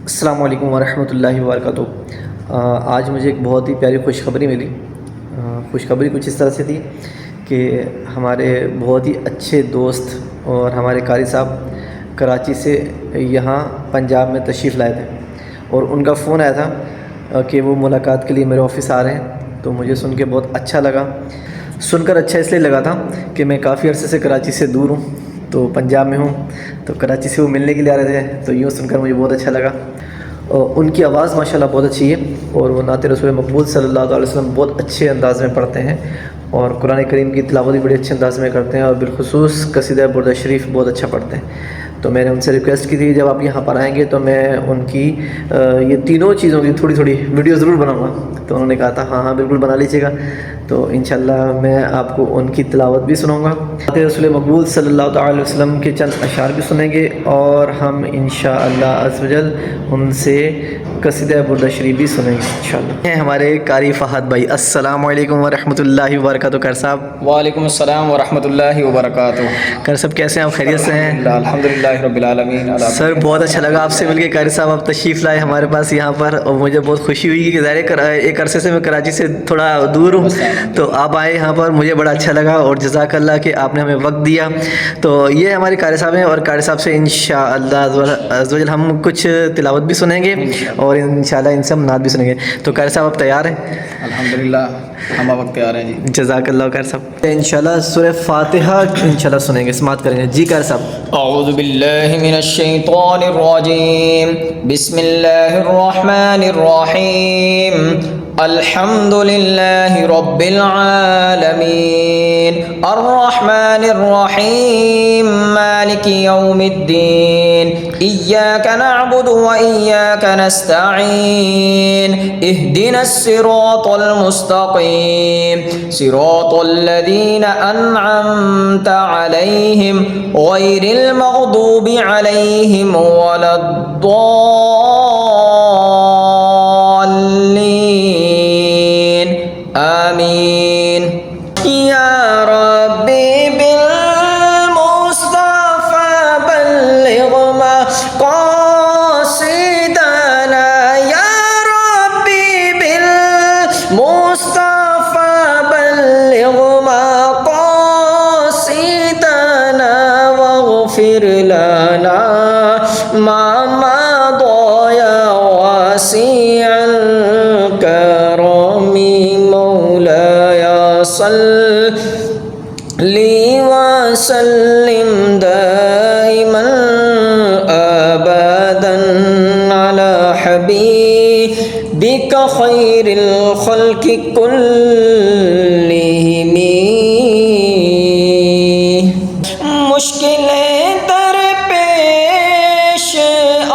السلام علیکم ورحمۃ اللہ وبرکاتہ۔ آج مجھے ایک بہت ہی پیاری خوشخبری ملی۔ خوشخبری کچھ اس طرح سے تھی کہ ہمارے بہت ہی اچھے دوست اور ہمارے قاری صاحب کراچی سے یہاں پنجاب میں تشریف لائے تھے، اور ان کا فون آیا تھا کہ وہ ملاقات کے لیے میرے آفس آ رہے ہیں۔ تو مجھے سن کے بہت اچھا لگا۔ سن کر اچھا اس لیے لگا تھا کہ میں کافی عرصے سے کراچی سے دور ہوں، تو پنجاب میں ہوں، تو کراچی سے وہ ملنے کے لیے آ رہے تھے، تو یوں سن کر مجھے بہت اچھا لگا۔ اور ان کی آواز ماشاءاللہ بہت اچھی ہے، اور وہ نعت رسول مقبول صلی اللہ علیہ وسلم بہت اچھے انداز میں پڑھتے ہیں، اور قرآن کریم کی تلاوت بھی بڑے اچھے انداز میں کرتے ہیں، اور بالخصوص قصیدہ برد شریف بہت اچھا پڑھتے ہیں۔ تو میں نے ان سے ریکویسٹ کی تھی جب آپ یہاں پر آئیں گے تو میں ان کی یہ تینوں چیزوں کی تھوڑی تھوڑی ویڈیو ضرور بناؤں گا۔ تو انہوں نے کہا تھا ہاں بالکل بنا لیجیے گا۔ تو انشاءاللہ میں آپ کو ان کی تلاوت بھی سناؤں گا، نعت رسول مقبول صلی اللہ تعالی علیہ وسلم کے چند اشعار بھی سنیں گے، اور ہم انشاءاللہ عز و جل ان سے قصیدہ برد شریف بھی سنیں گے انشاءاللہ۔ ہمارے قاری فہد بھائی، السلام علیکم ورحمۃ اللہ وبرکاتہ۔ قاری صاحب وعلیکم السلام ورحمۃ اللہ وبرکاتہ۔ قاری صاحب کیسے ہیں آپ؟ خیریت سے ہیں؟ الحمدللہ رب العالمین۔ سر بہت اچھا لگا آپ سے مل کے۔ قاری صاحب آپ تشریف لائے ہمارے پاس یہاں پر، اور مجھے بہت خوشی ہوئی کہ ظاہر ایک عرصے سے میں کراچی سے تھوڑا دور ہوں، تو آپ آئے یہاں پر، مجھے بڑا اچھا لگا، اور جزاک اللہ کہ آپ نے ہمیں وقت دیا۔ تو یہ ہمارے قاری صاحب ہیں، اور قاری صاحب سے انشاءاللہ عز و جل ہم کچھ تلاوت بھی سنیں گے، اور انشاءاللہ ان سے ہم نعت بھی سنیں گے۔ تو قاری صاحب آپ تیار ہیں؟ الحمدللہ ہم وقت تیار ہیں جی۔ جزاک اللہ قاری صاحب۔ انشاءاللہ سورہ فاتحہ انشاءاللہ سنیں گے، سماعت کریں گے۔ جی قاری صاحب۔ اعوذ باللہ من الشیطان الرجیم، بسم اللہ الرحمن الرحیم، الحمد للہ رب العالمین، الرحمن الرحیم، مالک یوم الدین، ایاک نعبد و ایاک نستعین، اہدنا الصراط المستقیم، صراط الذین انعمت علیہم غیر المغضوب علیہم ولا الضالین، آمین۔ یا ربی بالمصطفى بلغ مقاصدنا، یا ربی بالمصطفى بلغ مقاصدنا، واغفر لنا ما مضى يا واسع الكرم، مولاي صل وسلم دائما ابدا على حبيبك خير الخلق كلهم۔ مشکلیں درپیش آ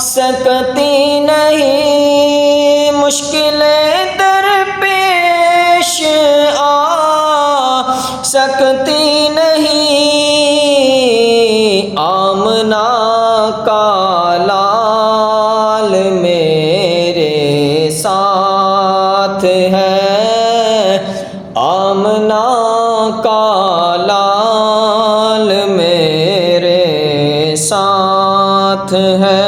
سکتی نہیں، مشکلیں درپیش آ سکتی نہیں، آمنہ کا لال میرے ساتھ ہے، آمنہ کا لال میرے ساتھ ہے۔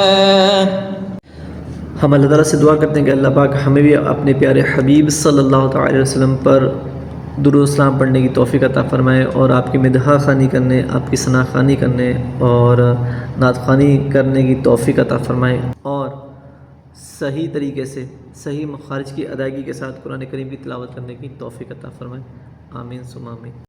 ہم اللہ تعالیٰ سے دعا کرتے ہیں کہ اللہ پاک ہمیں بھی اپنے پیارے حبیب صلی اللہ تعالی علیہ وسلم پر درود و سلام پڑھنے کی توفیق عطا فرمائے، اور آپ کی مدح خوانی کرنے، آپ کی ثنا خوانی کرنے اور نعت خوانی کرنے کی توفیق عطا فرمائے، اور صحیح طریقے سے صحیح مخارج کی ادائیگی کے ساتھ قرآن کریم کی تلاوت کرنے کی توفیق عطا فرمائے۔ آمین ثم آمین۔